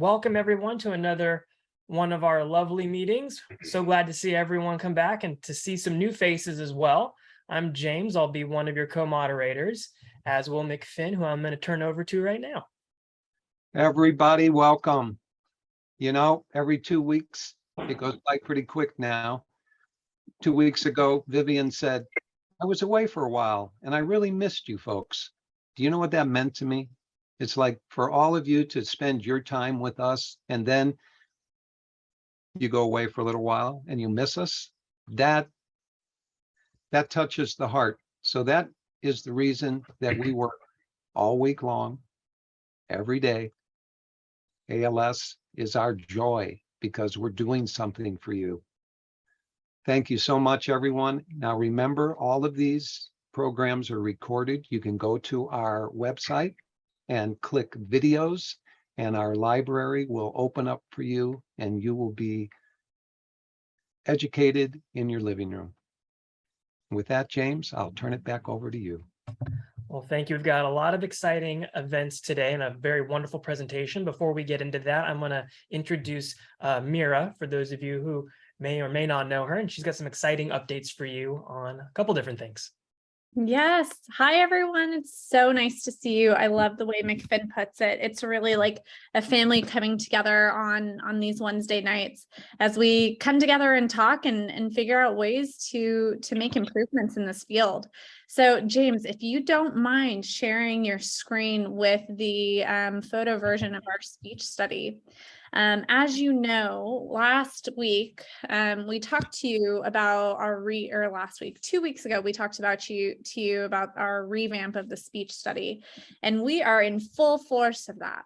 welcome everyone to another one of our lovely meetings. So glad to see everyone come back and to see some new faces as well. I'm James. I'll be one of your co-moderators, as will McFinn, who I'm going to turn over to right now. Everybody, welcome. You know, every 2 weeks, it goes by pretty quick now. 2 weeks ago, Vivian said, I was away for a while and I really missed you folks. Do you know what that meant to me? It's like for all of you to spend your time with us and then you go away for a little while and you miss us. That touches the heart. So that is the reason that we work all week long, every day. ALS is our joy because we're doing something for you. Thank you so much, everyone. Now remember, all of these programs are recorded. You can go to our website and click videos, and our library will open up for you, and you will be educated in your living room. With that, James, I'll turn it back over to you. Well, thank you. We've got a lot of exciting events today and a very wonderful presentation. Before we get into that, I'm going to introduce Mira, for those of you who may or may not know her, and she's got some exciting updates for you on a couple different things. Yes. Hi, everyone. It's so nice to see you. I love the way McFinn puts it. It's really like a family coming together on these Wednesday nights as we come together and talk and figure out ways to make improvements in this field. So, James, if you don't mind sharing your screen with the photo version of our speech study. As you know, last week, we talked to you about last week, 2 weeks ago, we talked about to you about our revamp of the speech study, and we are in full force of that.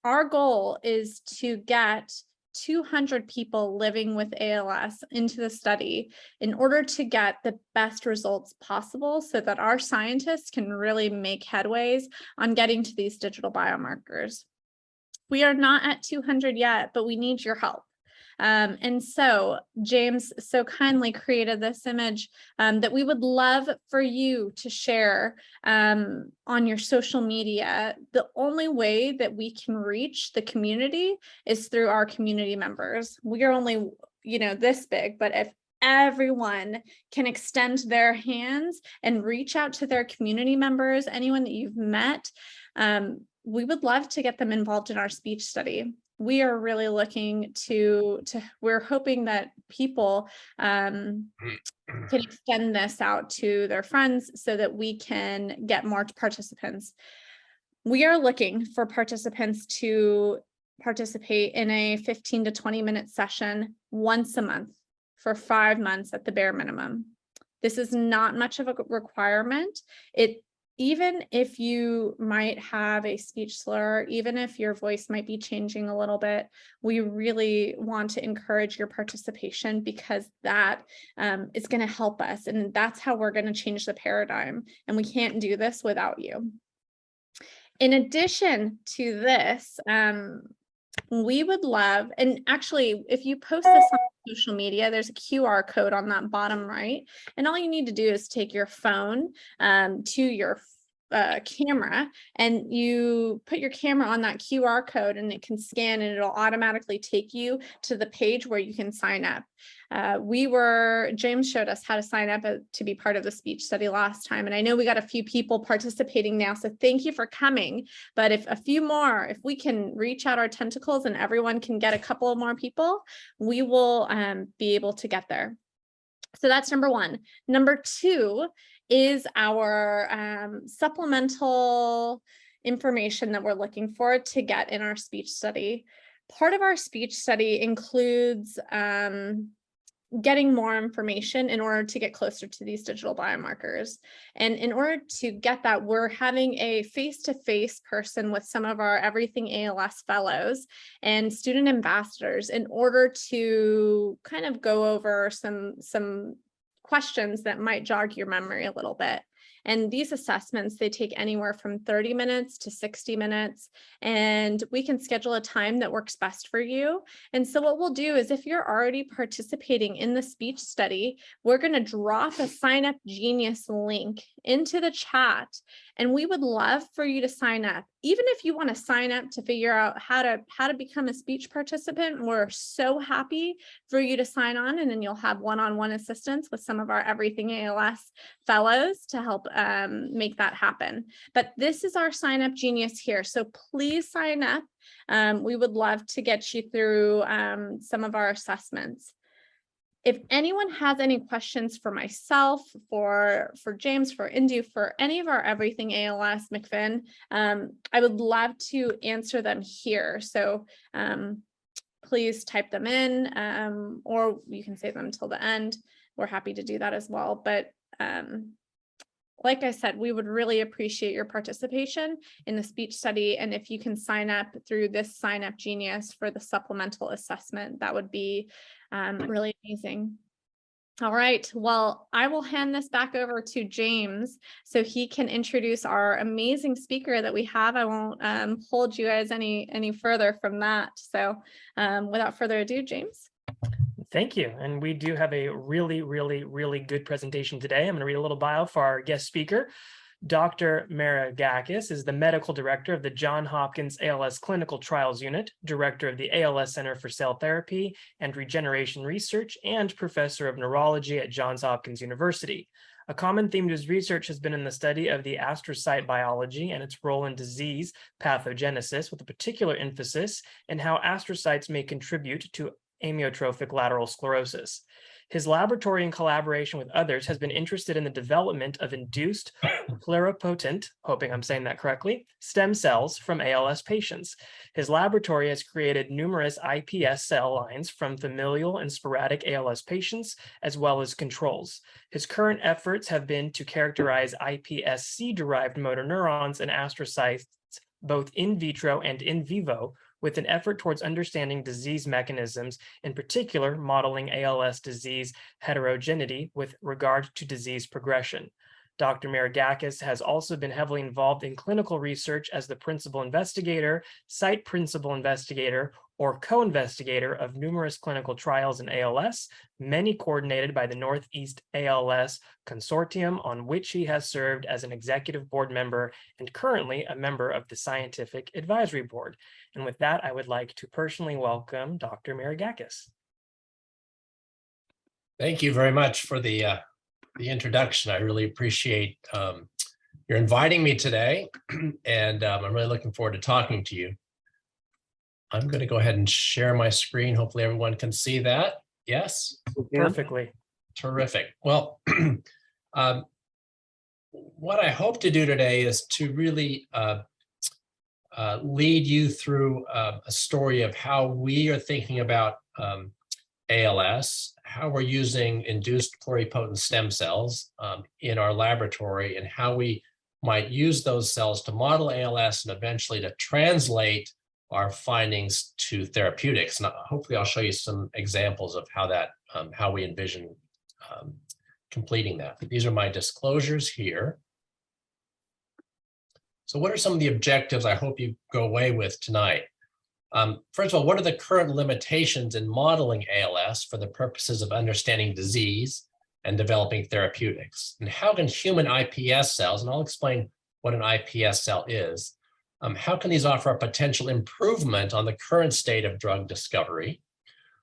Our goal is to get 200 people living with ALS into the study in order to get the best results possible so that our scientists can really make headways on getting to these digital biomarkers. We are not at 200 yet, but we need your help. And so James so kindly created this image that we would love for you to share on your social media. The only way that we can reach the community is through our community members. We are only, this big, but if everyone can extend their hands and reach out to their community members, anyone that you've met, we would love to get them involved in our speech study. We are really looking we're hoping that people can extend this out to their friends so that we can get more participants. We are looking for participants to participate in a 15 to 20 minute session once a month for 5 months at the bare minimum. This is not much of a requirement. Even if you might have a speech slur, even if your voice might be changing a little bit, we really want to encourage your participation because that is going to help us. And that's how we're going to change the paradigm. And we can't do this without you. In addition to this, we would love, and actually, if you post this on social media, there's a QR code on that bottom right. And all you need to do is take your phone to your camera, and you put your camera on that QR code and it can scan and it'll automatically take you to the page where you can sign up. James showed us how to sign up to be part of the speech study last time. And I know we got a few people participating now, so thank you for coming. But if we can reach out our tentacles and everyone can get a couple of more people, we will be able to get there. So that's number one. Number two is our supplemental information that we're looking for to get in our speech study. Part of our speech study includes getting more information in order to get closer to these digital biomarkers. And in order to get that, we're having a face-to-face person with some of our Everything ALS fellows and student ambassadors in order to kind of go over some questions that might jog your memory a little bit. And these assessments, they take anywhere from 30 minutes to 60 minutes, and we can schedule a time that works best for you. And so what we'll do is, if you're already participating in the speech study, we're going to drop a Sign Up Genius link into the chat, and we would love for you to sign up. Even if you want to sign up to figure out how to become a speech participant, we're so happy for you to sign on, and then you'll have one-on-one assistance with some of our Everything ALS fellows to help make that happen. But this is our Sign Up Genius here, so please sign up. We would love to get you through some of our assessments. If anyone has any questions for myself, for James, for Indu, for any of our Everything ALS McFinn, I would love to answer them here. So please type them in, or you can save them till the end. We're happy to do that as well. But like I said, we would really appreciate your participation in the speech study. And if you can sign up through this Sign Up Genius for the supplemental assessment, that would be really amazing. All right, well, I will hand this back over to James so he can introduce our amazing speaker that we have. I won't hold you guys any further from that. So without further ado, James. Thank you. And we do have a really, really, really good presentation today. I'm going to read a little bio for our guest speaker. Dr. Maragakis is the medical director of the Johns Hopkins ALS Clinical Trials Unit, director of the ALS Center for Cell Therapy and Regeneration Research, and professor of neurology at Johns Hopkins University. A common theme to his research has been in the study of the astrocyte biology and its role in disease pathogenesis, with a particular emphasis in how astrocytes may contribute to amyotrophic lateral sclerosis. His laboratory, in collaboration with others, has been interested in the development of induced pluripotent, hoping I'm saying that correctly, stem cells from ALS patients. His laboratory has created numerous iPS cell lines from familial and sporadic ALS patients, as well as controls. His current efforts have been to characterize iPSC-derived motor neurons and astrocytes, both in vitro and in vivo, with an effort towards understanding disease mechanisms, in particular modeling ALS disease heterogeneity with regard to disease progression. Dr. Maragakis has also been heavily involved in clinical research as the principal investigator, site principal investigator, or co-investigator of numerous clinical trials in ALS, many coordinated by the Northeast ALS Consortium, on which he has served as an executive board member and currently a member of the Scientific Advisory Board. And with that, I would like to personally welcome Dr. Maragakis. Thank you very much for the introduction. I really appreciate your inviting me today, and I'm really looking forward to talking to you. I'm going to go ahead and share my screen. Hopefully everyone can see that. Yes? Perfectly. Terrific. Well, what I hope to do today is to really lead you through a story of how we are thinking about ALS, how we're using induced pluripotent stem cells in our laboratory, and how we might use those cells to model ALS and eventually to translate our findings to therapeutics. And hopefully I'll show you some examples of how that, how we envision completing that. These are my disclosures here. So what are some of the objectives I hope you go away with tonight? First of all, what are the current limitations in modeling ALS for the purposes of understanding disease and developing therapeutics? And how can human iPS cells, and I'll explain what an iPS cell is, how can these offer a potential improvement on the current state of drug discovery?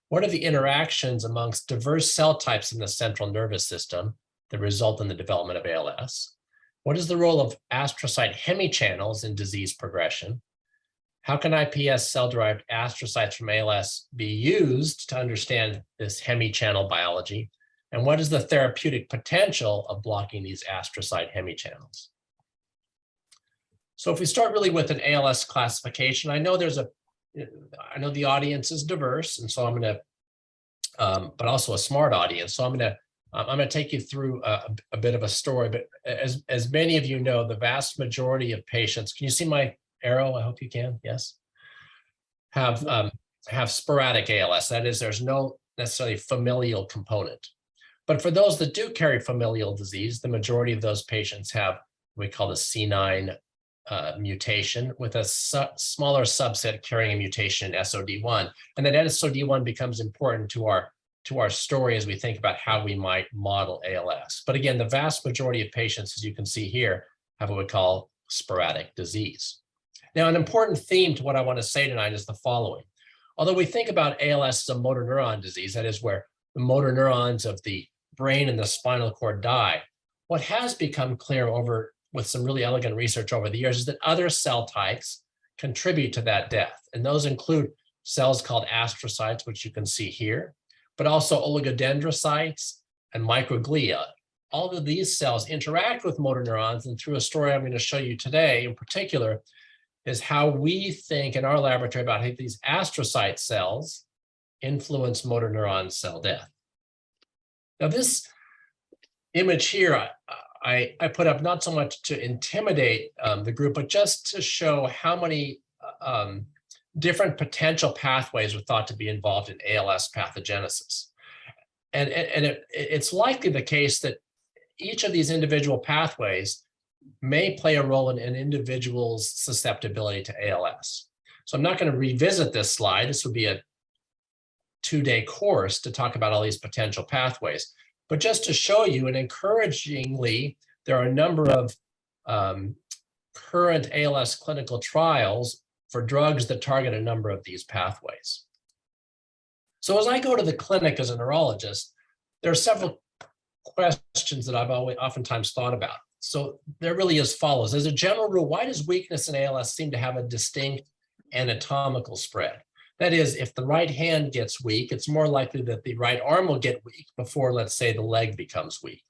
What are the interactions amongst diverse cell types in the central nervous system that result in the development of ALS? What is the role of astrocyte hemichannels in disease progression? How can iPS cell-derived astrocytes from ALS be used to understand this hemichannel biology? And what is the therapeutic potential of blocking these astrocyte hemichannels? So if we start really with an ALS classification, I know the audience is diverse, and so I'm going to, but also a smart audience. So I'm going to take you through a bit of a story. But as many of you know, the vast majority of patients, can you see my arrow? I hope you can. Yes. Have sporadic ALS. That is, there's no necessarily familial component. But for those that do carry familial disease, the majority of those patients have what we call the C9 mutation, with a smaller subset carrying a mutation in SOD1. And that SOD1 becomes important to our story as we think about how we might model ALS. But again, the vast majority of patients, as you can see here, have what we call sporadic disease. Now, an important theme to what I want to say tonight is the following. Although we think about ALS as a motor neuron disease, that is where the motor neurons of the brain and the spinal cord die, what has become clear with some really elegant research over the years is that other cell types contribute to that death. And those include cells called astrocytes, which you can see here, but also oligodendrocytes and microglia. All of these cells interact with motor neurons, and through a story I'm going to show you today in particular is how we think in our laboratory about how these astrocyte cells influence motor neuron cell death. Now, this image here, I put up not so much to intimidate the group, but just to show how many different potential pathways were thought to be involved in ALS pathogenesis. And it's likely the case that each of these individual pathways may play a role in an individual's susceptibility to ALS. So I'm not going to revisit this slide. This would be a 2-day course to talk about all these potential pathways. But just to show you, and encouragingly, there are a number of current ALS clinical trials for drugs that target a number of these pathways. So as I go to the clinic as a neurologist, there are several questions that I've oftentimes thought about. So they're really as follows. As a general rule, why does weakness in ALS seem to have a distinct anatomical spread? That is, if the right hand gets weak, it's more likely that the right arm will get weak before, let's say, the leg becomes weak.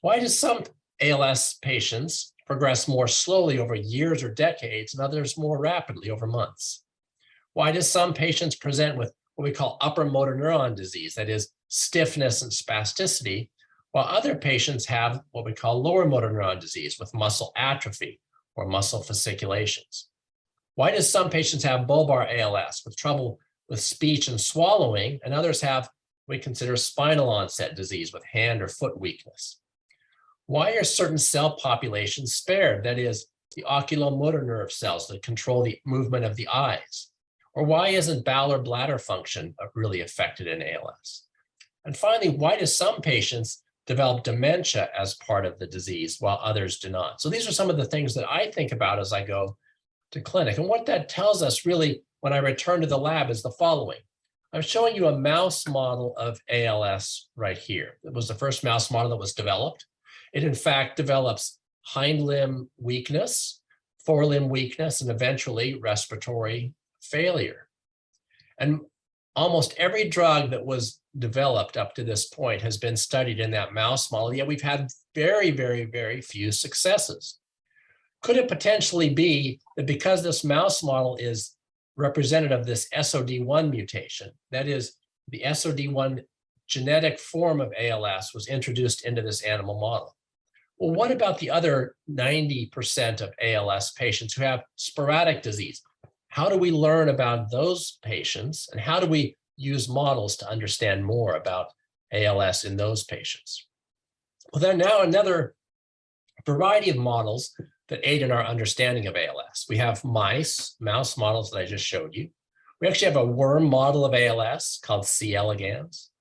Why do some ALS patients progress more slowly over years or decades and others more rapidly over months? Why do some patients present with what we call upper motor neuron disease, that is stiffness and spasticity, while other patients have what we call lower motor neuron disease with muscle atrophy or muscle fasciculations? Why do some patients have bulbar ALS with trouble with speech and swallowing, and others have what we consider spinal onset disease with hand or foot weakness? Why are certain cell populations spared, that is, the oculomotor nerve cells that control the movement of the eyes? Or why isn't bowel or bladder function really affected in ALS? And finally, why do some patients develop dementia as part of the disease while others do not? So these are some of the things that I think about as I go to clinic. And what that tells us really when I return to the lab is the following. I'm showing you a mouse model of ALS right here. It was the first mouse model that was developed. It in fact develops hind limb weakness, forelimb weakness, and eventually respiratory failure. And almost every drug that was developed up to this point has been studied in that mouse model, yet we've had very, very, very few successes. Could it potentially be that because this mouse model is representative of this SOD1 mutation, that is, the SOD1 genetic form of ALS was introduced into this animal model? Well, what about the other 90% of ALS patients who have sporadic disease? How do we learn about those patients, and how do we use models to understand more about ALS in those patients? Well, there are now another variety of models that aid in our understanding of ALS. We have mouse models that I just showed you. We actually have a worm model of ALS called C. elegans.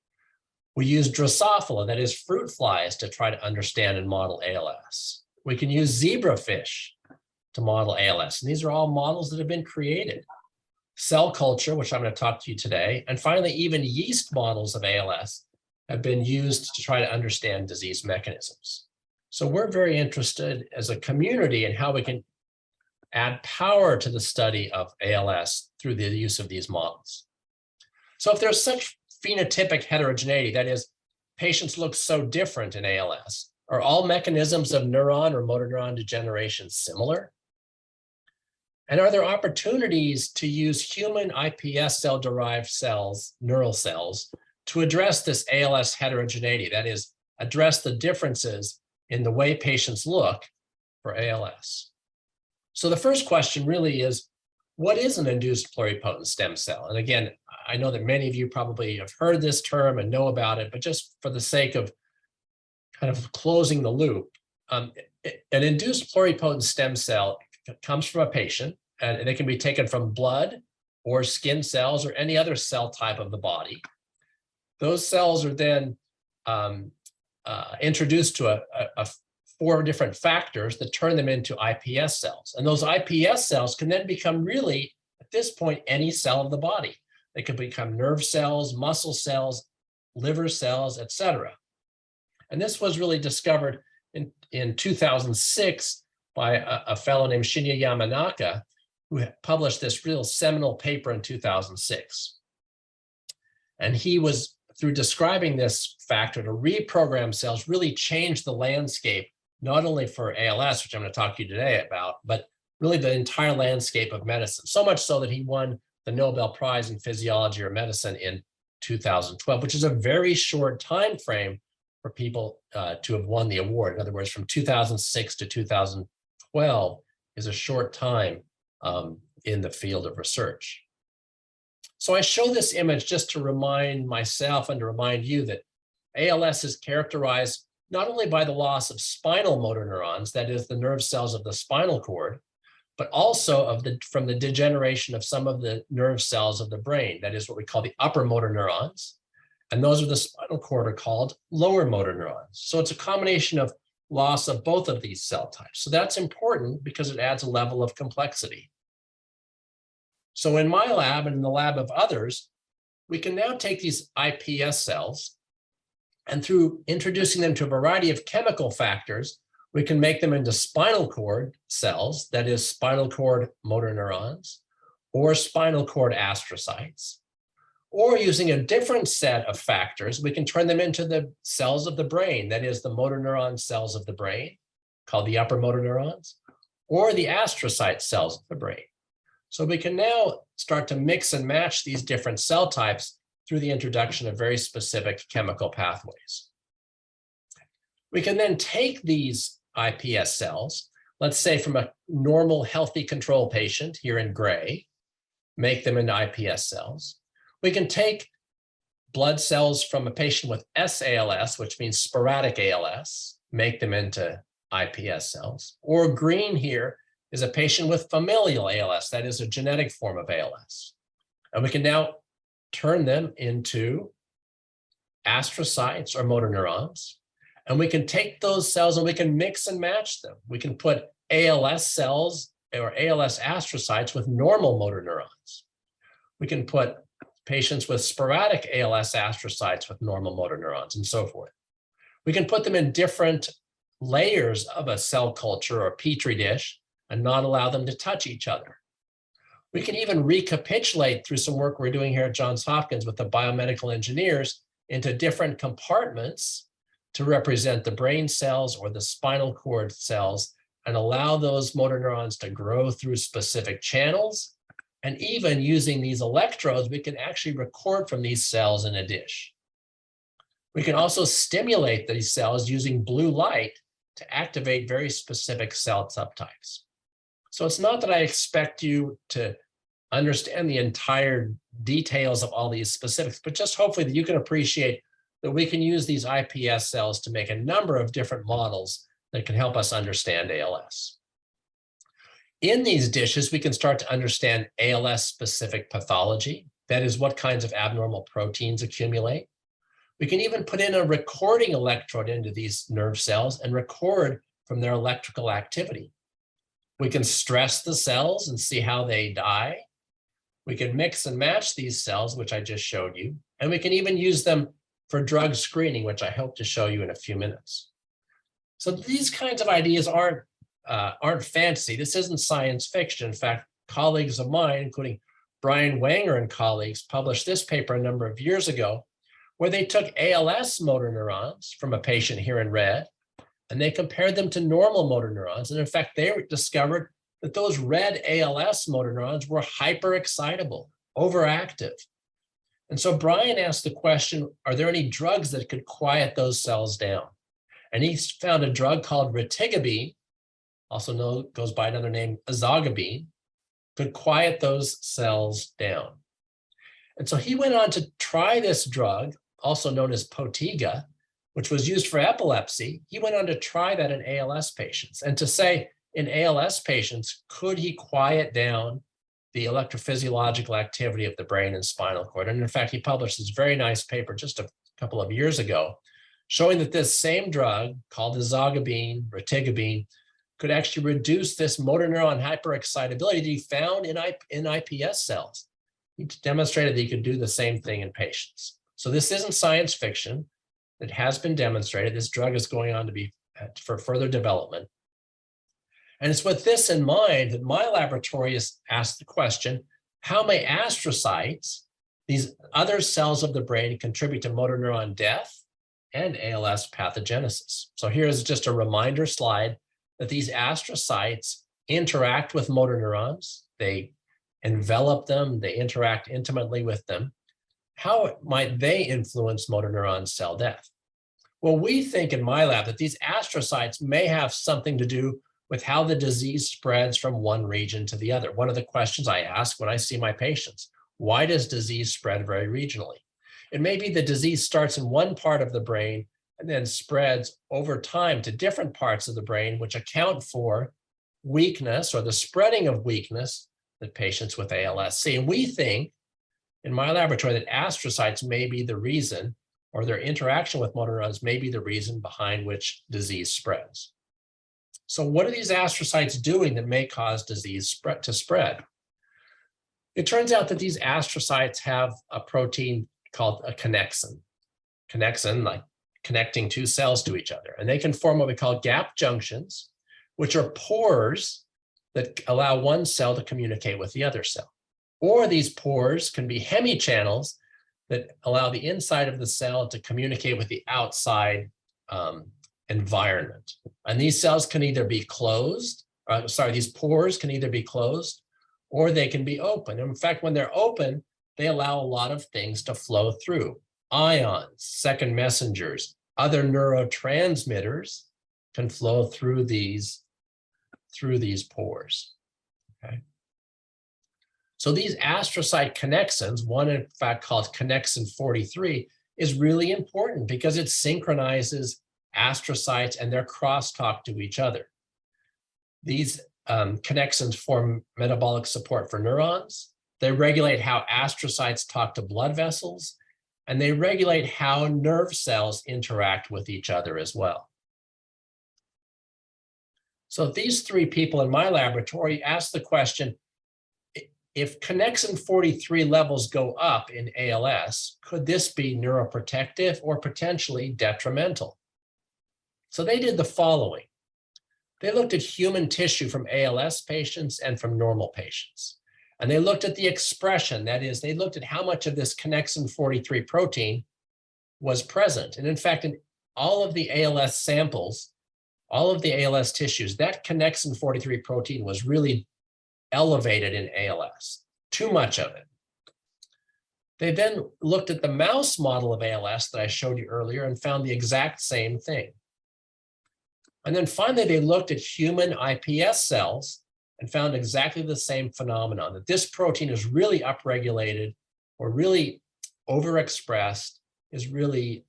We use Drosophila, that is fruit flies, to try to understand and model ALS. We can use zebrafish to model ALS. And these are all models that have been created. Cell culture, which I'm going to talk to you today, and finally, even yeast models of ALS have been used to try to understand disease mechanisms. So we're very interested as a community in how we can add power to the study of ALS through the use of these models. So if there's such phenotypic heterogeneity, that is, patients look so different in ALS, are all mechanisms of neuron or motor neuron degeneration similar? And are there opportunities to use human iPS cell-derived cells, neural cells, to address this ALS heterogeneity, that is, address the differences in the way patients look for ALS? So the first question really is, what is an induced pluripotent stem cell? And again, I know that many of you probably have heard this term and know about it, but just for the sake of kind of closing the loop, an induced pluripotent stem cell comes from a patient, and it can be taken from blood or skin cells or any other cell type of the body. Those cells are then introduced to a 4 different factors that turn them into iPS cells. And those iPS cells can then become really, at this point, any cell of the body. They can become nerve cells, muscle cells, liver cells, etc. And this was really discovered in 2006 by a fellow named Shinya Yamanaka, who published this real seminal paper in 2006. And he was, through describing this factor to reprogram cells, really changed the landscape, not only for ALS, which I'm going to talk to you today about, but really the entire landscape of medicine. So much so that he won the Nobel Prize in Physiology or Medicine in 2012, which is a very short time frame for people to have won the award. In other words, from 2006 to 2012 is a short time in the field of research. So I show this image just to remind myself and to remind you that ALS is characterized not only by the loss of spinal motor neurons, that is the nerve cells of the spinal cord, but also from the degeneration of some of the nerve cells of the brain, that is what we call the upper motor neurons. And those of the spinal cord are called lower motor neurons. So it's a combination of loss of both of these cell types. So that's important because it adds a level of complexity. So in my lab and in the lab of others, we can now take these iPS cells, and through introducing them to a variety of chemical factors, we can make them into spinal cord cells, that is spinal cord motor neurons, or spinal cord astrocytes. Or using a different set of factors, we can turn them into the cells of the brain, that is the motor neuron cells of the brain, called the upper motor neurons, or the astrocyte cells of the brain. So we can now start to mix and match these different cell types through the introduction of very specific chemical pathways. We can then take these iPS cells, let's say from a normal healthy control patient here in gray, make them into iPS cells. We can take blood cells from a patient with SALS, which means sporadic ALS, make them into iPS cells. Or green here is a patient with familial ALS, that is a genetic form of ALS. And we can now turn them into astrocytes or motor neurons. And we can take those cells and we can mix and match them. We can put ALS cells or ALS astrocytes with normal motor neurons. We can put patients with sporadic ALS astrocytes with normal motor neurons and so forth. We can put them in different layers of a cell culture or petri dish and not allow them to touch each other. We can even recapitulate through some work we're doing here at Johns Hopkins with the biomedical engineers into different compartments to represent the brain cells or the spinal cord cells and allow those motor neurons to grow through specific channels. And even using these electrodes, we can actually record from these cells in a dish. We can also stimulate these cells using blue light to activate very specific cell subtypes. So it's not that I expect you to understand the entire details of all these specifics, but just hopefully that you can appreciate that we can use these iPS cells to make a number of different models that can help us understand ALS. In these dishes, we can start to understand ALS-specific pathology. That is, what kinds of abnormal proteins accumulate. We can even put in a recording electrode into these nerve cells and record from their electrical activity. We can stress the cells and see how they die. We can mix and match these cells, which I just showed you, and we can even use them for drug screening, which I hope to show you in a few minutes. So these kinds of ideas aren't fantasy. This isn't science fiction. In fact, colleagues of mine, including Brian Wanger and colleagues, published this paper a number of years ago, where they took ALS motor neurons from a patient here in red, and they compared them to normal motor neurons. And in fact, they discovered that those red ALS motor neurons were hyperexcitable, overactive. And so Brian asked the question, are there any drugs that could quiet those cells down? And he found a drug called retigabine, also goes by another name, ezogabine, could quiet those cells down. And so he went on to try this drug, also known as Potiga, which was used for epilepsy. He went on to try that in ALS patients and to say in ALS patients, could he quiet down the electrophysiological activity of the brain and spinal cord? And in fact, he published this very nice paper just a couple of years ago, showing that this same drug called ezogabine, retigabine, could actually reduce this motor neuron hyperexcitability that he found in iPS cells. He demonstrated that he could do the same thing in patients. So this isn't science fiction. It has been demonstrated. This drug is going on to be for further development. And it's with this in mind that my laboratory has asked the question, how may astrocytes, these other cells of the brain, contribute to motor neuron death and ALS pathogenesis? So here's just a reminder slide that these astrocytes interact with motor neurons. They envelop them, they interact intimately with them. How might they influence motor neuron cell death? Well, we think in my lab that these astrocytes may have something to do with how the disease spreads from one region to the other. One of the questions I ask when I see my patients, why does disease spread very regionally? It may be the disease starts in one part of the brain and then spreads over time to different parts of the brain, which account for weakness or the spreading of weakness that patients with ALS see. And we think in my laboratory that astrocytes may be the reason, or their interaction with motor neurons may be the reason behind which disease spreads. So what are these astrocytes doing that may cause disease to spread? It turns out that these astrocytes have a protein called a connexin. Connexin, like connecting two cells to each other. And they can form what we call gap junctions, which are pores that allow one cell to communicate with the other cell. Or these pores can be hemichannels that allow the inside of the cell to communicate with the outside environment. And these cells can either be closed, these pores can either be closed or they can be open. And in fact, when they're open, they allow a lot of things to flow through. Ions, second messengers, other neurotransmitters can flow through these pores. Okay. So these astrocyte connexins, one in fact called connexin 43, is really important because it synchronizes astrocytes and their crosstalk to each other. These connexins form metabolic support for neurons. They regulate how astrocytes talk to blood vessels, and they regulate how nerve cells interact with each other as well. So these three people in my laboratory asked the question, if connexin 43 levels go up in ALS, could this be neuroprotective or potentially detrimental? So they did the following. They looked at human tissue from ALS patients and from normal patients. And they looked at the expression, that is, they looked at how much of this connexin 43 protein was present. And in fact, in all of the ALS samples, all of the ALS tissues, that connexin 43 protein was really elevated in ALS, too much of it. They then looked at the mouse model of ALS that I showed you earlier and found the exact same thing. And then finally, they looked at human iPS cells and found exactly the same phenomenon, that this protein is really upregulated or really overexpressed, is really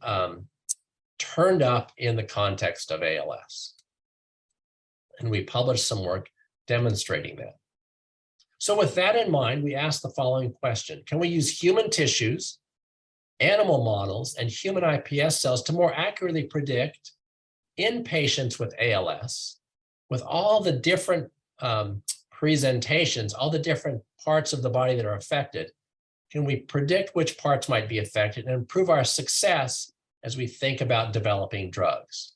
turned up in the context of ALS. And we published some work demonstrating that. So with that in mind, we asked the following question. Can we use human tissues, animal models, and human iPS cells to more accurately predict in patients with ALS, with all the different presentations, all the different parts of the body that are affected, can we predict which parts might be affected and improve our success as we think about developing drugs?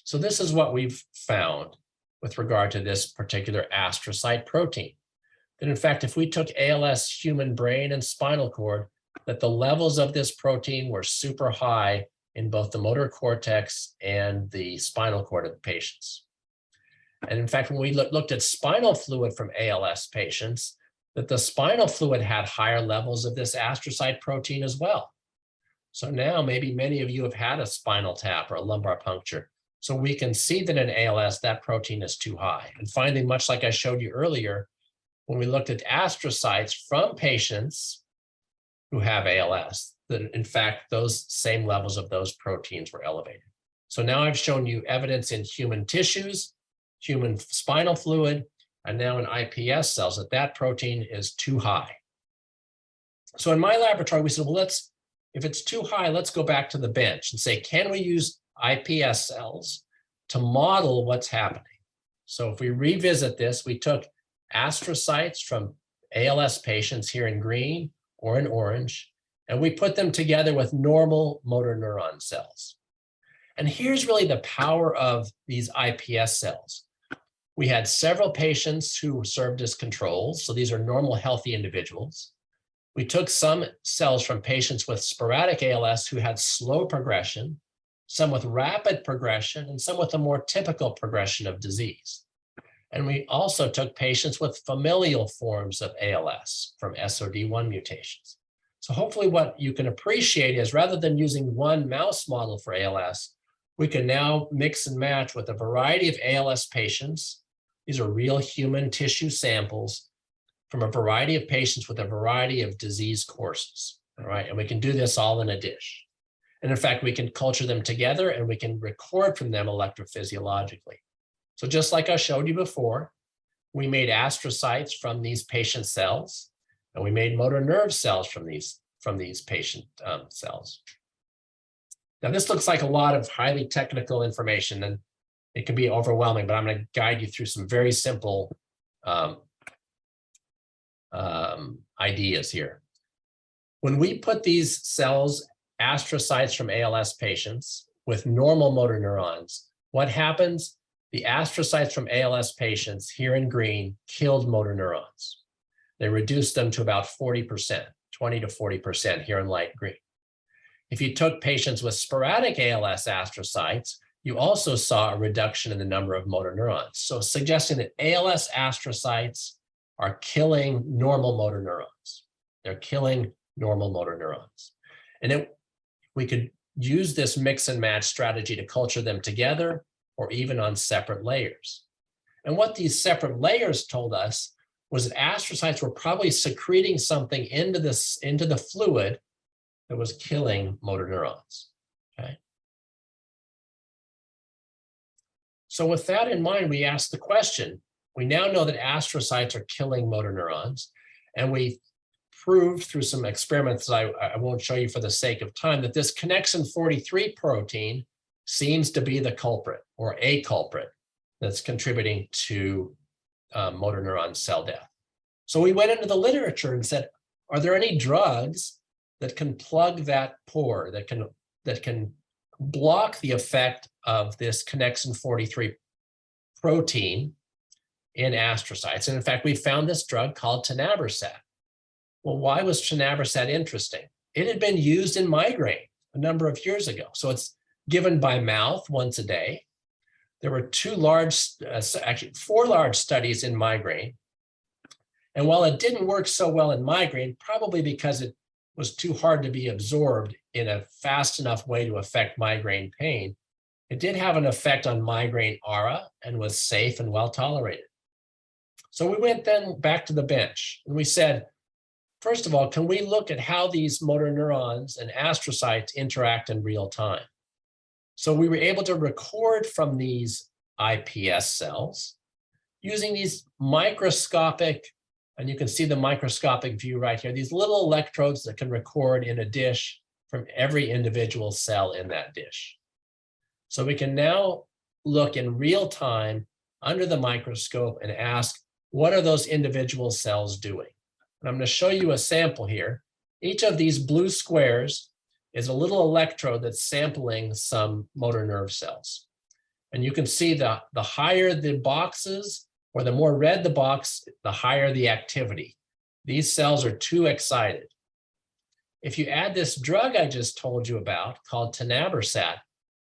So this is what we've found with regard to this particular astrocyte protein. That in fact, if we took ALS human brain and spinal cord, that the levels of this protein were super high in both the motor cortex and the spinal cord of the patients. And in fact, when we looked at spinal fluid from ALS patients, that the spinal fluid had higher levels of this astrocyte protein as well. So now maybe many of you have had a spinal tap or a lumbar puncture. So we can see that in ALS, that protein is too high. And finally, much like I showed you earlier, when we looked at astrocytes from patients who have ALS, that in fact, those same levels of those proteins were elevated. So now I've shown you evidence in human tissues, human spinal fluid, and now in iPS cells that that protein is too high. So in my laboratory, we said, well, if it's too high, let's go back to the bench and say, can we use iPS cells to model what's happening? So if we revisit this, we took astrocytes from ALS patients here in green or in orange, and we put them together with normal motor neuron cells. And here's really the power of these iPS cells. We had several patients who served as controls. So these are normal, healthy individuals. We took some cells from patients with sporadic ALS who had slow progression, some with rapid progression, and some with a more typical progression of disease. And we also took patients with familial forms of ALS from SOD1 mutations. So hopefully what you can appreciate is rather than using one mouse model for ALS, we can now mix and match with a variety of ALS patients. These are real human tissue samples from a variety of patients with a variety of disease courses, all right? And we can do this all in a dish. And in fact, we can culture them together and we can record from them electrophysiologically. So just like I showed you before, we made astrocytes from these patient cells, and we made motor nerve cells from these patient cells. Now, this looks like a lot of highly technical information, and it can be overwhelming, but I'm going to guide you through some very simple ideas here. When we put these cells, astrocytes from ALS patients with normal motor neurons, what happens? The astrocytes from ALS patients here in green killed motor neurons. They reduced them to about 40%, 20 to 40% here in light green. If you took patients with sporadic ALS astrocytes, you also saw a reduction in the number of motor neurons. So suggesting that ALS astrocytes are killing normal motor neurons. They're killing normal motor neurons. And we could use this mix and match strategy to culture them together or even on separate layers. And what these separate layers told us was that astrocytes were probably secreting something into the fluid that was killing motor neurons, okay? So with that in mind, we asked the question, we now know that astrocytes are killing motor neurons, and we proved through some experiments that I won't show you for the sake of time that this connexin 43 protein seems to be the culprit or a culprit that's contributing to motor neuron cell death. So we went into the literature and said, are there any drugs that can plug that pore, that can block the effect of this connexin 43 protein in astrocytes? And in fact, we found this drug called tenabercept. Well, why was tenabercept interesting? It had been used in migraine a number of years ago. So it's given by mouth once a day. There were actually 4 large studies in migraine. And while it didn't work so well in migraine, probably because it was too hard to be absorbed in a fast enough way to affect migraine pain, it did have an effect on migraine aura and was safe and well tolerated. So we went then back to the bench and we said, first of all, can we look at how these motor neurons and astrocytes interact in real time? So we were able to record from these iPS cells using these microscopic, and you can see the microscopic view right here, these little electrodes that can record in a dish from every individual cell in that dish. So we can now look in real time under the microscope and ask, what are those individual cells doing? And I'm going to show you a sample here. Each of these blue squares is a little electrode that's sampling some motor nerve cells. And you can see the higher the boxes, or the more red the box, the higher the activity. These cells are too excited. If you add this drug I just told you about, called tenabercept,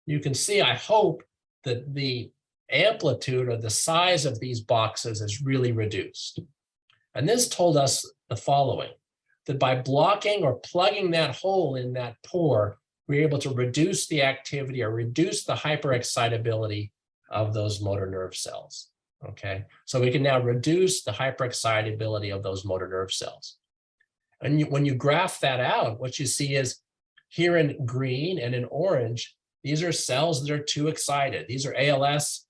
you can see, I hope, that the amplitude or the size of these boxes is really reduced. And this told us the following, that by blocking or plugging that hole in that pore, we're able to reduce the activity or reduce the hyperexcitability of those motor nerve cells. Okay, so we can now reduce the hyperexcitability of those motor nerve cells. And when you graph that out, what you see is here in green and in orange, these are cells that are too excited. These are ALS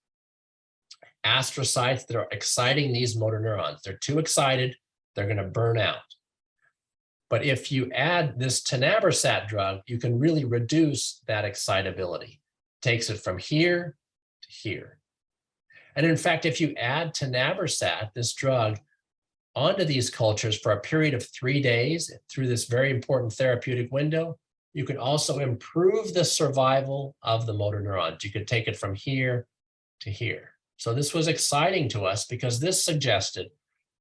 astrocytes that are exciting these motor neurons. They're too excited, they're going to burn out. But if you add this tenabersat drug, you can really reduce that excitability. Takes it from here to here. And in fact, if you add tenabersat, this drug, onto these cultures for a period of 3 days through this very important therapeutic window, you can also improve the survival of the motor neurons. You could take it from here to here. So this was exciting to us because this suggested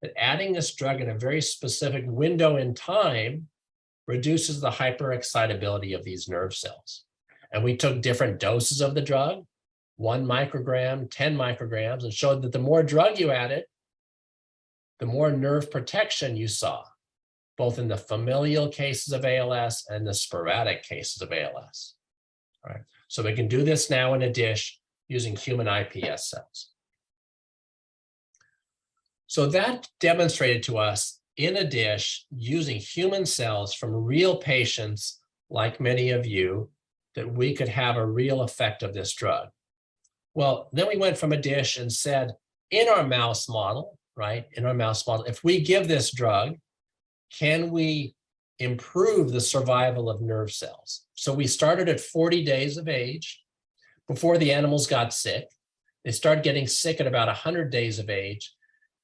that adding this drug in a very specific window in time reduces the hyperexcitability of these nerve cells. And we took different doses of the drug, 1 microgram, 10 micrograms, and showed that the more drug you added, the more nerve protection you saw, both in the familial cases of ALS and the sporadic cases of ALS. All right, so we can do this now in a dish using human iPS cells. So that demonstrated to us in a dish using human cells from real patients, like many of you, that we could have a real effect of this drug. Well, then we went from a dish and said, in our mouse model, right, in our mouse model, if we give this drug, can we improve the survival of nerve cells? So we started at 40 days of age before the animals got sick. They started getting sick at about 100 days of age,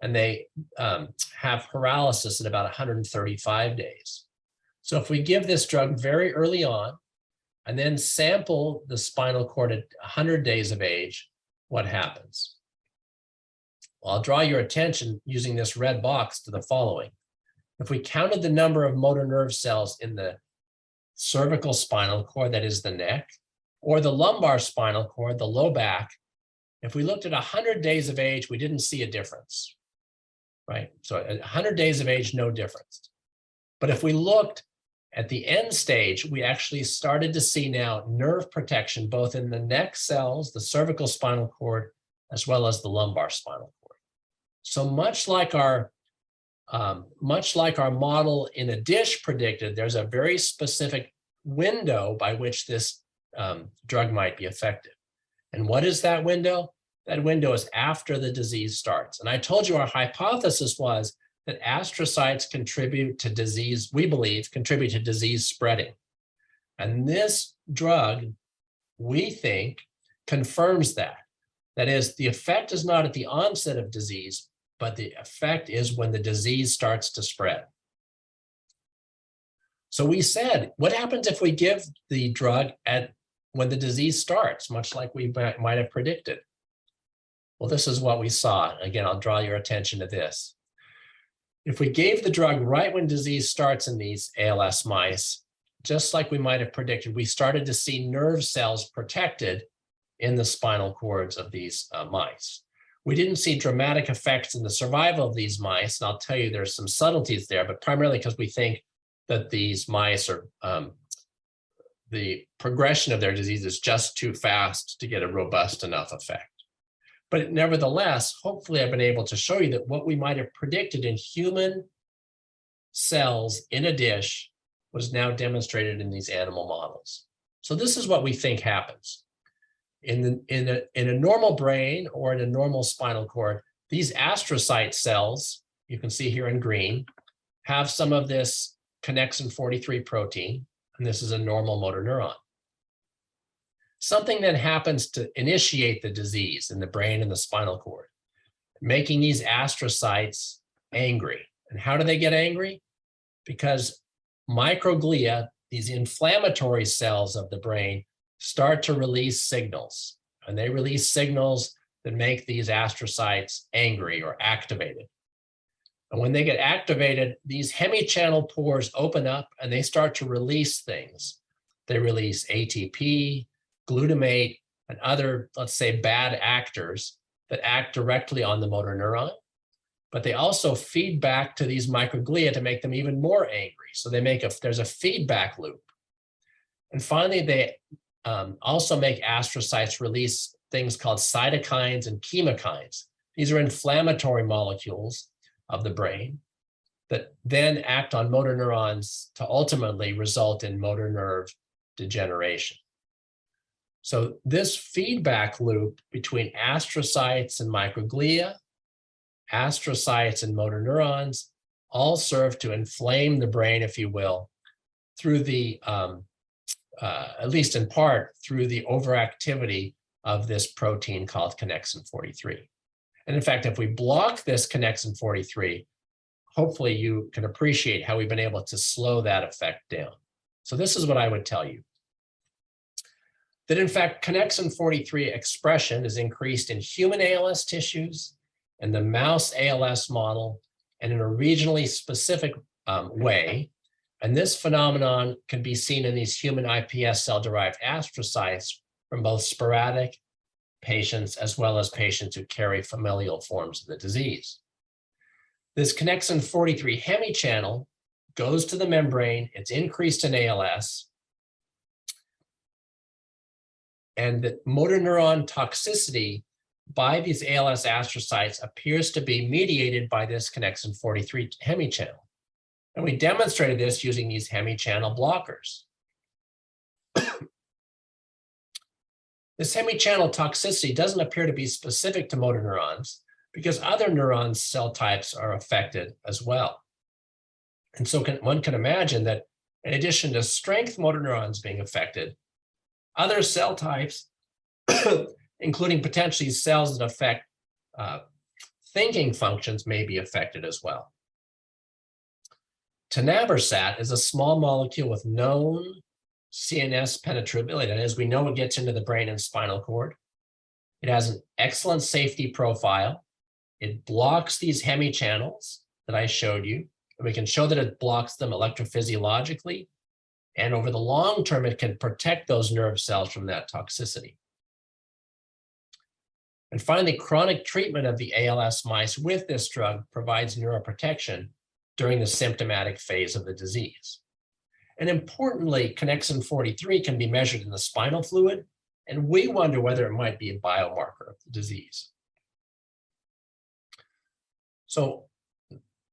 and they have paralysis at about 135 days. So if we give this drug very early on and then sample the spinal cord at 100 days of age, what happens? Well, I'll draw your attention using this red box to the following. If we counted the number of motor nerve cells in the cervical spinal cord, that is the neck, or the lumbar spinal cord, the low back, if we looked at 100 days of age, we didn't see a difference, right? So at 100 days of age, no difference. But if we looked at the end stage, we actually started to see now nerve protection, both in the neck cells, the cervical spinal cord, as well as the lumbar spinal cord. So much like our model in a dish predicted, there's a very specific window by which this drug might be effective. And what is that window? That window is after the disease starts. And I told you our hypothesis was that astrocytes contribute to disease, we believe, contribute to disease spreading. And this drug, we think, confirms that. That is, the effect is not at the onset of disease, but the effect is when the disease starts to spread. So we said, what happens if we give the drug when the disease starts, much like we might have predicted? Well, this is what we saw. Again, I'll draw your attention to this. If we gave the drug right when disease starts in these ALS mice, just like we might have predicted, we started to see nerve cells protected in the spinal cords of these mice. We didn't see dramatic effects in the survival of these mice, and I'll tell you there's some subtleties there, but primarily because we think that these mice are, the progression of their disease is just too fast to get a robust enough effect. But nevertheless, hopefully I've been able to show you that what we might have predicted in human cells in a dish was now demonstrated in these animal models. So this is what we think happens. In a normal brain or in a normal spinal cord, these astrocyte cells, you can see here in green, have some of this connexin 43 protein, and this is a normal motor neuron. Something then happens to initiate the disease in the brain and the spinal cord, making these astrocytes angry. And how do they get angry? Because microglia, these inflammatory cells of the brain, start to release signals, and they release signals that make these astrocytes angry or activated. And when they get activated, these hemichannel pores open up and they start to release things. They release ATP, glutamate, and other, let's say, bad actors that act directly on the motor neuron. But they also feed back to these microglia to make them even more angry. So there's a feedback loop. And finally, they also make astrocytes release things called cytokines and chemokines. These are inflammatory molecules of the brain that then act on motor neurons to ultimately result in motor nerve degeneration. So this feedback loop between astrocytes and microglia, astrocytes and motor neurons, all serve to inflame the brain, if you will, through the, at least in part, through the overactivity of this protein called connexin 43. And in fact, if we block this connexin 43, hopefully you can appreciate how we've been able to slow that effect down. So this is what I would tell you. That in fact, connexin 43 expression is increased in human ALS tissues and the mouse ALS model, and in a regionally specific way. And this phenomenon can be seen in these human iPS cell-derived astrocytes from both sporadic patients as well as patients who carry familial forms of the disease. This connexin 43 hemichannel goes to the membrane, it's increased in ALS, and the motor neuron toxicity by these ALS astrocytes appears to be mediated by this connexin 43 hemichannel. And we demonstrated this using these hemichannel blockers. This hemichannel toxicity doesn't appear to be specific to motor neurons because other neuron cell types are affected as well. And so one can imagine that in addition to strength motor neurons being affected, other cell types, including potentially cells that affect thinking functions, may be affected as well. Tanaversat is a small molecule with known CNS penetrability. That is, we know it gets into the brain and spinal cord. It has an excellent safety profile. It blocks these hemichannels that I showed you. And we can show that it blocks them electrophysiologically. And over the long term, it can protect those nerve cells from that toxicity. And finally, chronic treatment of the ALS mice with this drug provides neuroprotection during the symptomatic phase of the disease. And importantly, connexin 43 can be measured in the spinal fluid, and we wonder whether it might be a biomarker of the disease. So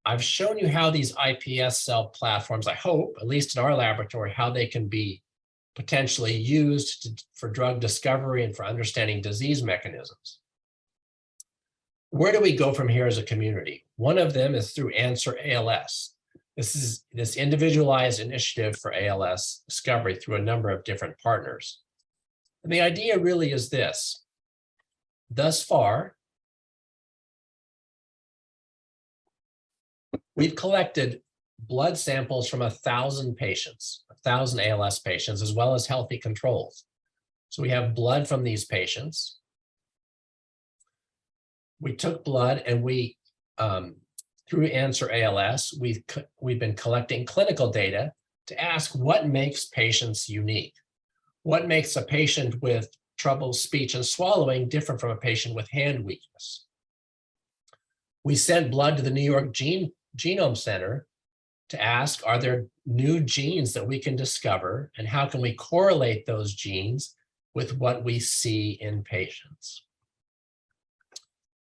I've shown you how these iPS cell platforms, I hope, at least in our laboratory, how they can be potentially used for drug discovery and for understanding disease mechanisms. Where do we go from here as a community? One of them is through Answer ALS. This is this individualized initiative for ALS discovery through a number of different partners. And the idea really is this. Thus far, we've collected blood samples from 1,000 patients, 1,000 ALS patients, as well as healthy controls. So we have blood from these patients. We took blood and we, through Answer ALS, we've been collecting clinical data to ask what makes patients unique. What makes a patient with trouble speech and swallowing different from a patient with hand weakness? We sent blood to the New York Genome Center to ask, are there new genes that we can discover, and how can we correlate those genes with what we see in patients?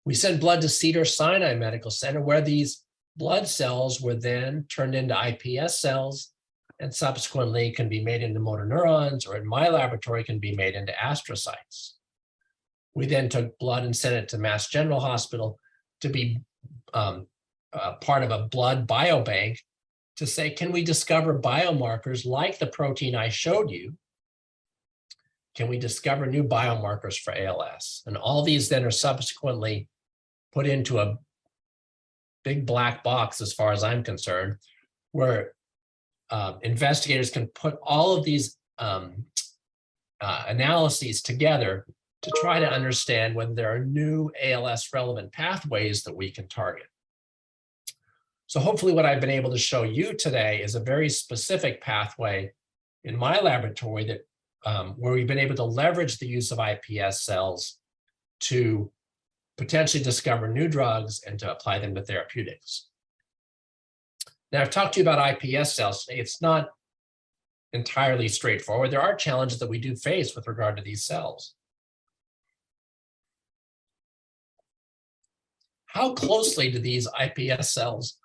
We sent blood to Cedars-Sinai Medical Center, where these blood cells were then turned into iPS cells and subsequently can be made into motor neurons, or in my laboratory can be made into astrocytes. We then took blood and sent it to Mass General Hospital to be part of a blood biobank to say, can we discover biomarkers like the protein I showed you? Can we discover new biomarkers for ALS? And all these then are subsequently put into a big black box, as far as I'm concerned, where investigators can put all of these analyses together to try to understand whether there are new ALS relevant pathways that we can target. So hopefully what I've been able to show you today is a very specific pathway in my laboratory that where we've been able to leverage the use of iPS cells to potentially discover new drugs and to apply them to therapeutics. Now, I've talked to you about iPS cells. It's not entirely straightforward. There are challenges that we do face with regard to these cells. how closely do these iPS cells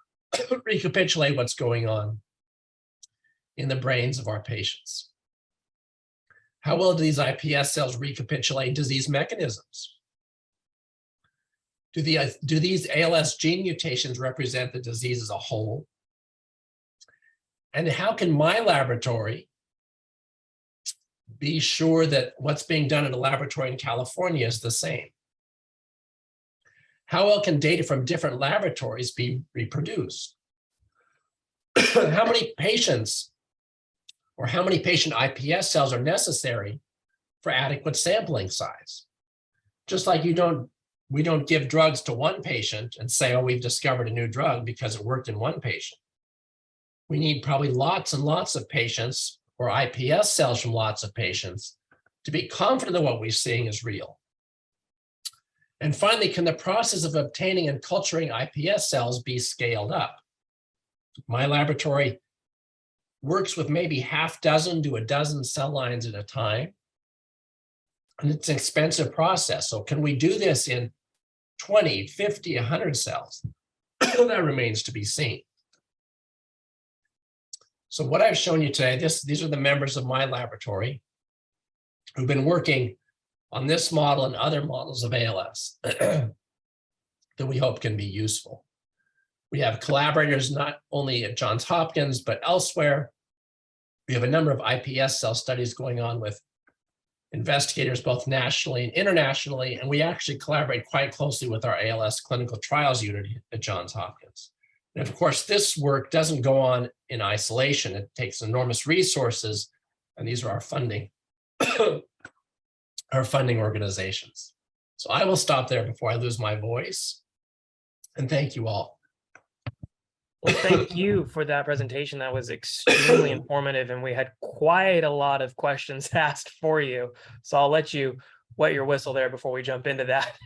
recapitulate what's going on in the brains of our patients? How well do these iPS cells recapitulate disease mechanisms? Do these ALS gene mutations represent the disease as a whole? And how can my laboratory be sure that what's being done in a laboratory in California is the same? How well can data from different laboratories be reproduced? How many patients or how many patient iPS cells are necessary for adequate sampling size? Just like we don't give drugs to one patient and say, oh, we've discovered a new drug because it worked in one patient. We need probably lots and lots of patients or iPS cells from lots of patients to be confident that what we're seeing is real. And finally, can the process of obtaining and culturing iPS cells be scaled up? My laboratory works with maybe half dozen to a dozen cell lines at a time. And it's an expensive process. So can we do this in 20, 50, 100 cells? That remains to be seen. So what I've shown you today, these are the members of my laboratory who've been working on this model and other models of ALS that we hope can be useful. We have collaborators not only at Johns Hopkins, but elsewhere. We have a number of iPS cell studies going on with investigators both nationally and internationally, and we actually collaborate quite closely with our ALS clinical trials unit at Johns Hopkins. And of course, this work doesn't go on in isolation. It takes enormous resources, and these are our funding, our funding organizations. So I will stop there before I lose my voice. And thank you all. Well, thank you for that presentation. That was extremely informative, and we had quite a lot of questions asked for you. So I'll let you wet your whistle there before we jump into that.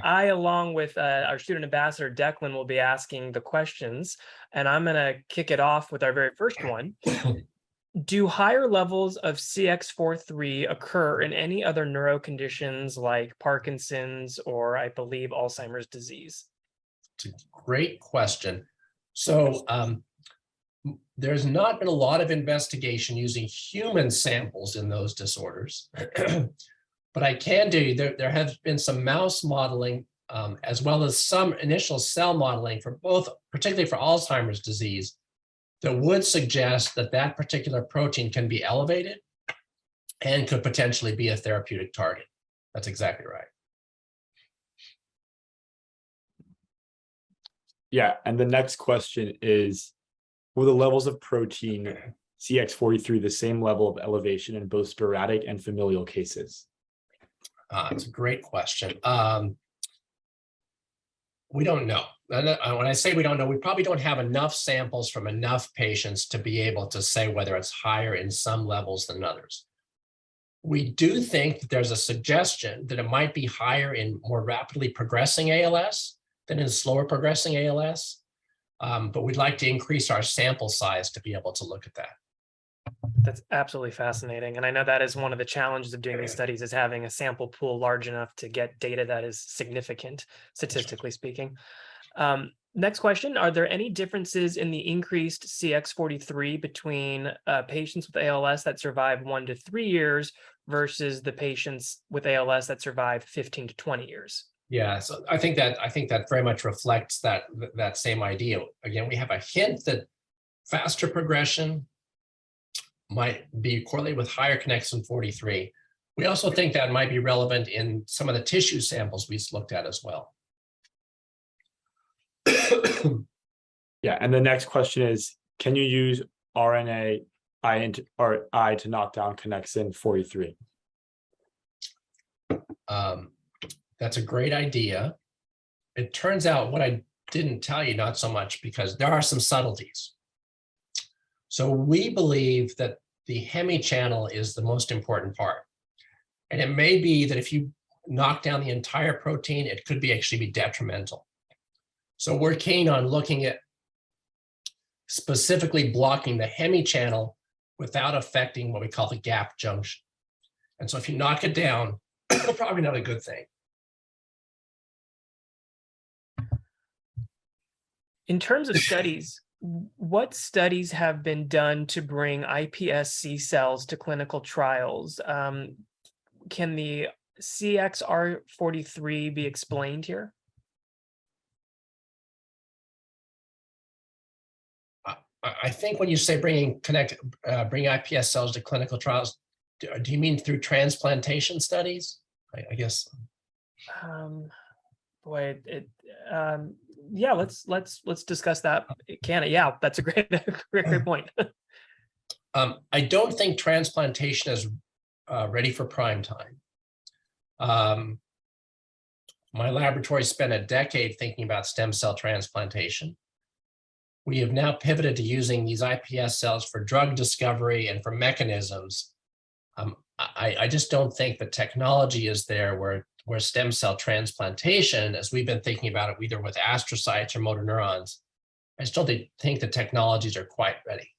I, along with our student ambassador, Declan, will be asking the questions, and I'm going to kick it off with our very first one. Do higher levels of CX43 occur in any other neuro conditions like Parkinson's or, I believe, Alzheimer's disease? It's a great question. So there's not been a lot of investigation using human samples in those disorders. But I can tell you there has been some mouse modeling as well as some initial cell modeling for both, particularly for Alzheimer's disease, that would suggest that that particular protein can be elevated and could potentially be a therapeutic target. That's exactly right. Yeah, and the next question is, will the levels of protein CX43 the same level of elevation in both sporadic and familial cases? It's a great question. We don't know. When I say we don't know, we probably don't have enough samples from enough patients to be able to say whether it's higher in some levels than others. We do think that there's a suggestion that it might be higher in more rapidly progressing ALS than in slower progressing ALS, but we'd like to increase our sample size to be able to look at that. That's absolutely fascinating. And I know that is one of the challenges of doing these studies, is having a sample pool large enough to get data that is significant, statistically speaking. Next question, are there any differences in the increased CX43 between patients with ALS that survive 1 to 3 years versus the patients with ALS that survive 15 to 20 years? Yeah, so I think that very much reflects that same idea. Again, we have a hint that faster progression might be correlated with higher connexin 43. We also think that might be relevant in some of the tissue samples we looked at as well. Yeah, and the next question is, can you use RNA I to knock down connexin 43? That's a great idea. It turns out what I didn't tell you, not so much, because there are some subtleties. So we believe that the hemichannel is the most important part. And it may be that if you knock down the entire protein, it could actually be detrimental. So we're keen on looking at specifically blocking the hemichannel without affecting what we call the gap junction. And so if you knock it down, probably not a good thing. In terms of studies, what studies have been done to bring iPSC cells to clinical trials? Can the CXR43 be explained here? I think when you say bring iPS cells to clinical trials, do you mean through transplantation studies? I guess. Boy, yeah, let's discuss that. Can it? Yeah, that's a great point. I don't think transplantation is ready for prime time. My laboratory spent a decade thinking about stem cell transplantation. We have now pivoted to using these iPS cells for drug discovery and for mechanisms. I just don't think the technology is there where stem cell transplantation, as we've been thinking about it, either with astrocytes or motor neurons, I just don't think the technologies are quite ready.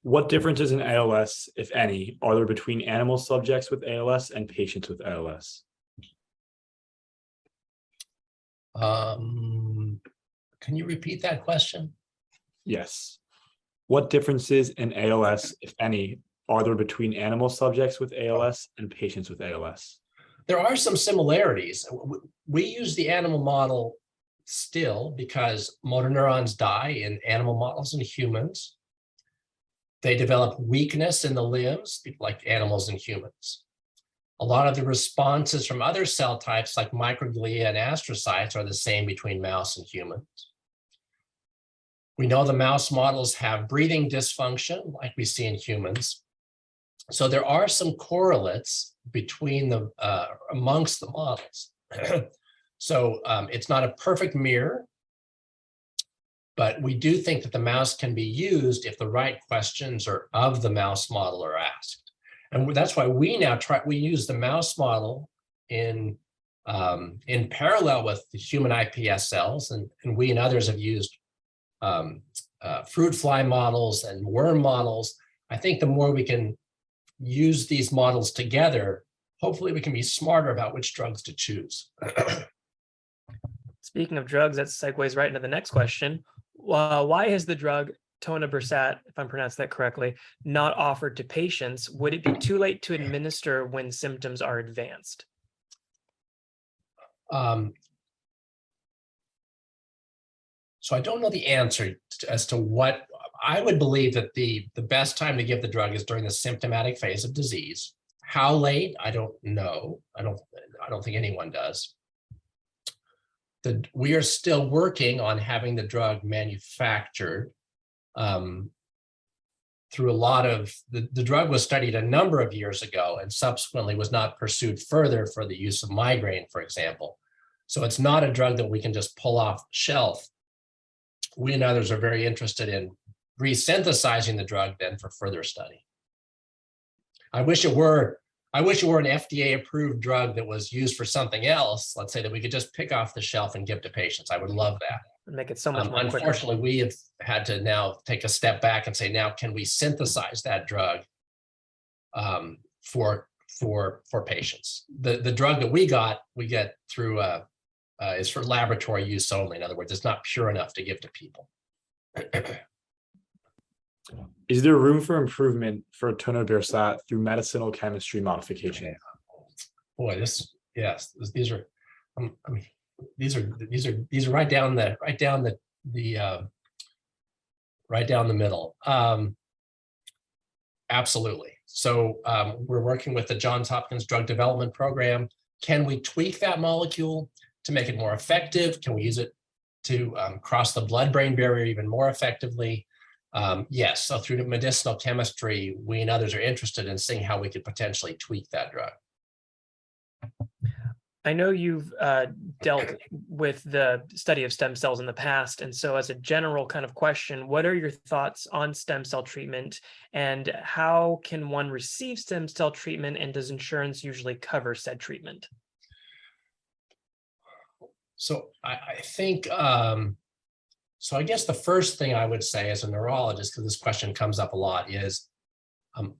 What differences in ALS, if any, are there between animal subjects with ALS and patients with ALS? Can you repeat that question? Yes. What differences in ALS, if any, are there between animal subjects with ALS and patients with ALS? There are some similarities. We use the animal model still because motor neurons die in animal models and humans. They develop weakness in the limbs, like animals and humans. A lot of the responses from other cell types like microglia and astrocytes are the same between mouse and humans. We know the mouse models have breathing dysfunction like we see in humans. So there are some correlates between the amongst the models. So it's not a perfect mirror, but we do think that the mouse can be used if the right questions of the mouse model are asked. And that's why we now we use the mouse model in parallel with the human iPS cells, and we and others have used fruit fly models and worm models. I think the more we can use these models together, hopefully we can be smarter about which drugs to choose. Speaking of drugs, that segues right into the next question. Why is the drug tonabersat, if I'm pronouncing that correctly, not offered to patients? Would it be too late to administer when symptoms are advanced? So I don't know the answer as to what. I would believe that the best time to give the drug is during the symptomatic phase of disease. How late? I don't know. I don't think anyone does. We are still working on having the drug manufactured through a lot of, the drug was studied a number of years ago and subsequently was not pursued further for the use of migraine, for example. So it's not a drug that we can just pull off the shelf. We and others are very interested in resynthesizing the drug then for further study. I wish it were an FDA approved drug that was used for something else. Let's say that we could just pick off the shelf and give to patients. I would love that. Make it so much more quicker. Unfortunately, we have had to now take a step back and say, now can we synthesize that drug for patients? The drug that we get through is for laboratory use only. In other words, it's not pure enough to give to people. Is there room for improvement for tonabersat through medicinal chemistry modification? Boy, these are right down the middle. Absolutely. So we're working with the Johns Hopkins Drug Development Program. Can we tweak that molecule to make it more effective? Can we use it to cross the blood-brain barrier even more effectively? Yes, so through the medicinal chemistry, we and others are interested in seeing how we could potentially tweak that drug. I know you've dealt with the study of stem cells in the past, and so as a general kind of question, what are your thoughts on stem cell treatment, and how can one receive stem cell treatment, and does insurance usually cover said treatment? So I think, so I guess the first thing I would say as a neurologist, because this question comes up a lot, is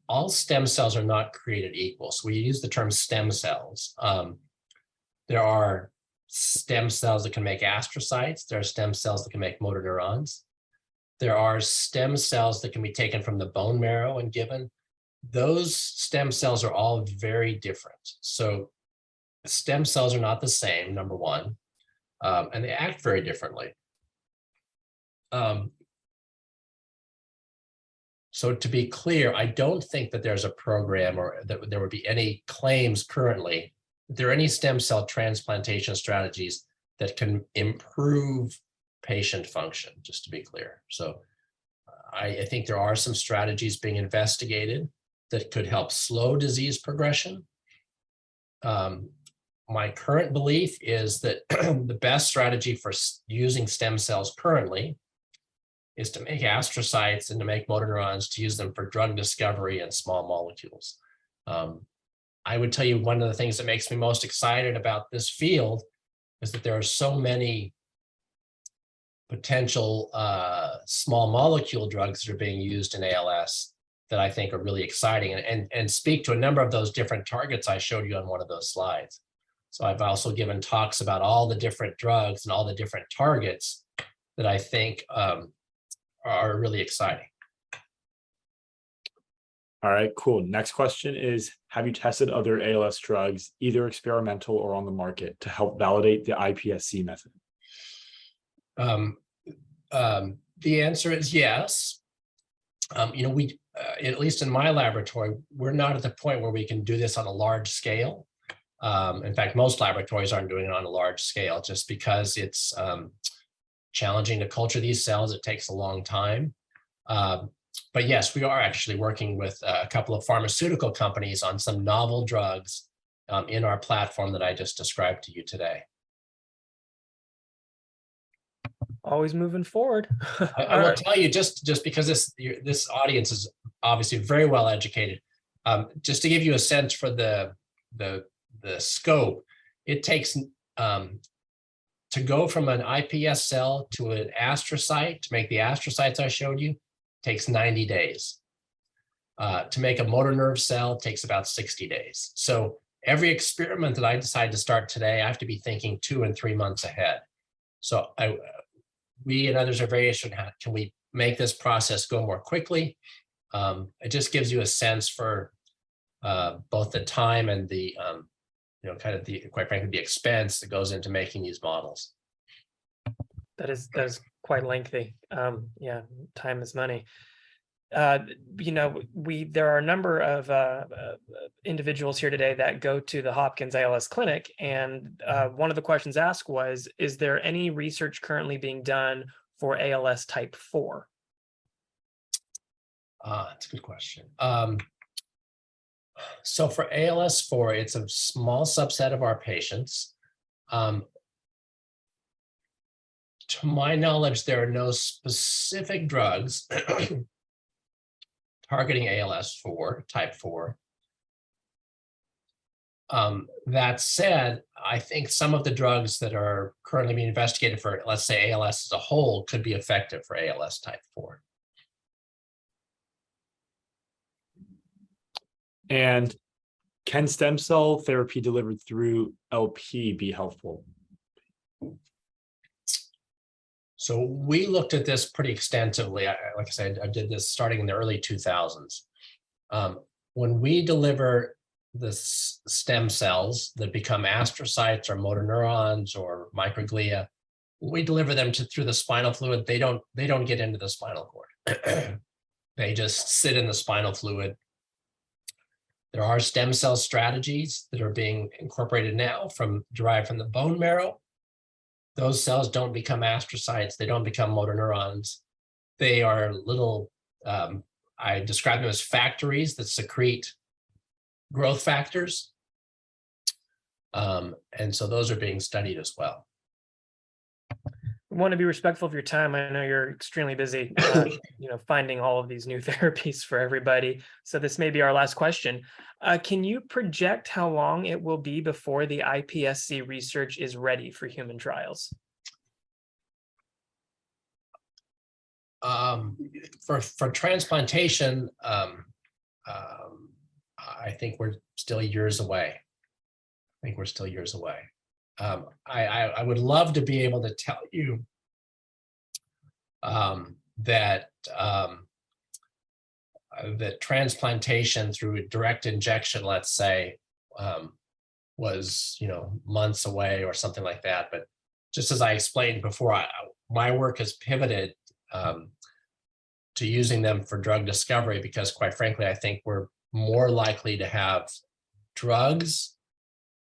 all stem cells are not created equal. So we use the term stem cells. There are stem cells that can make astrocytes. There are stem cells that can make motor neurons. There are stem cells that can be taken from the bone marrow and given. Those stem cells are all very different. So stem cells are not the same, number one, and they act very differently. So to be clear, I don't think that there's a program or that there would be any claims currently that there are any stem cell transplantation strategies that can improve patient function, just to be clear. So I think there are some strategies being investigated that could help slow disease progression. My current belief is that the best strategy for using stem cells currently is to make astrocytes and to make motor neurons, to use them for drug discovery and small molecules. I would tell you one of the things that makes me most excited about this field is that there are so many potential small molecule drugs that are being used in ALS that I think are really exciting and speak to a number of those different targets I showed you on one of those slides. So I've also given talks about all the different drugs and all the different targets that I think are really exciting. All right, cool. Next question is, have you tested other ALS drugs, either experimental or on the market, to help validate the iPSC method? The answer is yes. We, at least in my laboratory, we're not at the point where we can do this on a large scale. In fact, most laboratories aren't doing it on a large scale just because it's challenging to culture these cells. It takes a long time. But yes, we are actually working with a couple of pharmaceutical companies on some novel drugs in our platform that I just described to you today. Always moving forward. I will tell you, just because this audience is obviously very well educated, just to give you a sense for the scope, it takes to go from an iPS cell to an astrocyte, to make the astrocytes I showed you, takes 90 days. To make a motor nerve cell takes about 60 days. So every experiment that I decide to start today, I have to be thinking 2 and 3 months ahead. So we and others are very interested in how can we make this process go more quickly. It just gives you a sense for both the time and the kind of quite frankly, the expense that goes into making these models. That is quite lengthy. Yeah, time is money. There are a number of individuals here today that go to the Hopkins ALS clinic, and one of the questions asked was, is there any research currently being done for ALS type 4? That's a good question. So for ALS 4, it's a small subset of our patients. To my knowledge, there are no specific drugs targeting ALS 4, type 4. That said, I think some of the drugs that are currently being investigated for, let's say, ALS as a whole could be effective for ALS type 4. And can stem cell therapy delivered through LP be helpful? So we looked at this pretty extensively. Like I said, I did this starting in the early 2000s. When we deliver the stem cells that become astrocytes or motor neurons or microglia, we deliver them through the spinal fluid. They don't get into the spinal cord. They just sit in the spinal fluid. There are stem cell strategies that are being incorporated now derived from the bone marrow. Those cells don't become astrocytes. They don't become motor neurons. They are little, I describe them as factories that secrete growth factors. And so those are being studied as well. We want to be respectful of your time. I know you're extremely busy, finding all of these new therapies for everybody. So this may be our last question. Can you project how long it will be before the iPSC research is ready for human trials? For transplantation, I think we're still years away. I would love to be able to tell you that that transplantation through direct injection, let's say, was months away or something like that. But just as I explained before, my work has pivoted to using them for drug discovery because, quite frankly, I think we're more likely to have drugs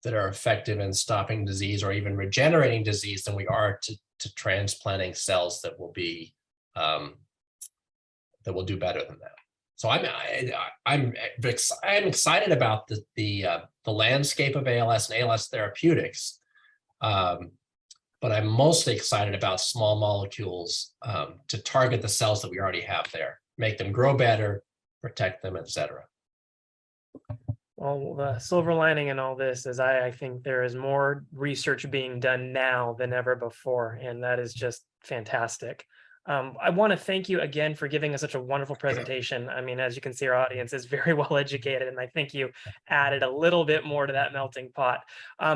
that are effective in stopping disease or even regenerating disease than we are to transplanting cells that will be that will do better than that. So I'm excited about the landscape of ALS and ALS therapeutics, but I'm mostly excited about small molecules to target the cells that we already have there, make them grow better, protect them, etc. Well, the silver lining in all this is I think there is more research being done now than ever before, and that is just fantastic. I want to thank you again for giving us such a wonderful presentation. I mean, as you can see, our audience is very well educated, and I think you added a little bit more to that melting pot.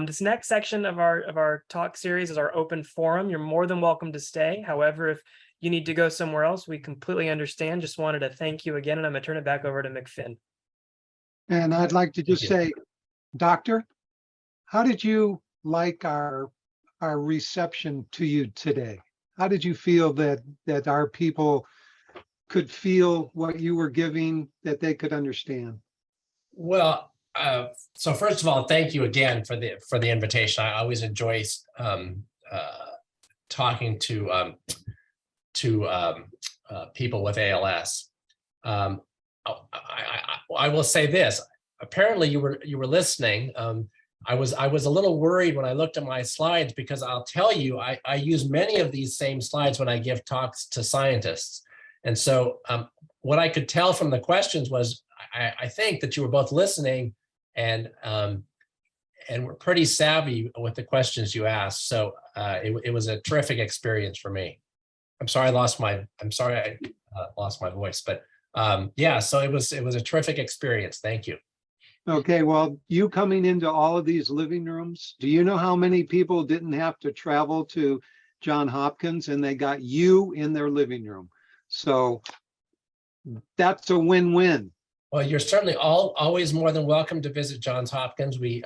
This next section of our talk series is our open forum. You're more than welcome to stay. However, if you need to go somewhere else, we completely understand. Just wanted to thank you again, and I'm going to turn it back over to McFinn. And I'd like to just say, Doctor, how did you like our reception to you today? How did you feel that our people could feel what you were giving, that they could understand? Well, so first of all, thank you again for the invitation. I always enjoy talking to people with ALS. I will say this. Apparently, you were listening. I was a little worried when I looked at my slides because I'll tell you, I use many of these same slides when I give talks to scientists. And so what I could tell from the questions was, I think that you were both listening and were pretty savvy with the questions you asked. So it was a terrific experience for me. I'm sorry I lost my voice, but yeah, so it was a terrific experience. Thank you. Okay, well, you coming into all of these living rooms, do you know how many people didn't have to travel to Johns Hopkins and they got you in their living room? So that's a win-win. Well, you're certainly always more than welcome to visit Johns Hopkins. We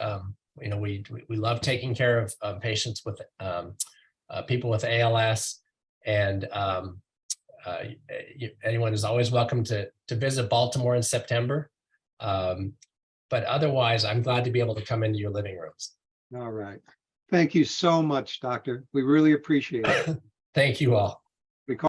love taking care of patients with people with ALS, and anyone is always welcome to visit Baltimore in September. But otherwise, I'm glad to be able to come into your living rooms. All right. Thank you so much, Doctor. We really appreciate it. Thank you all. We call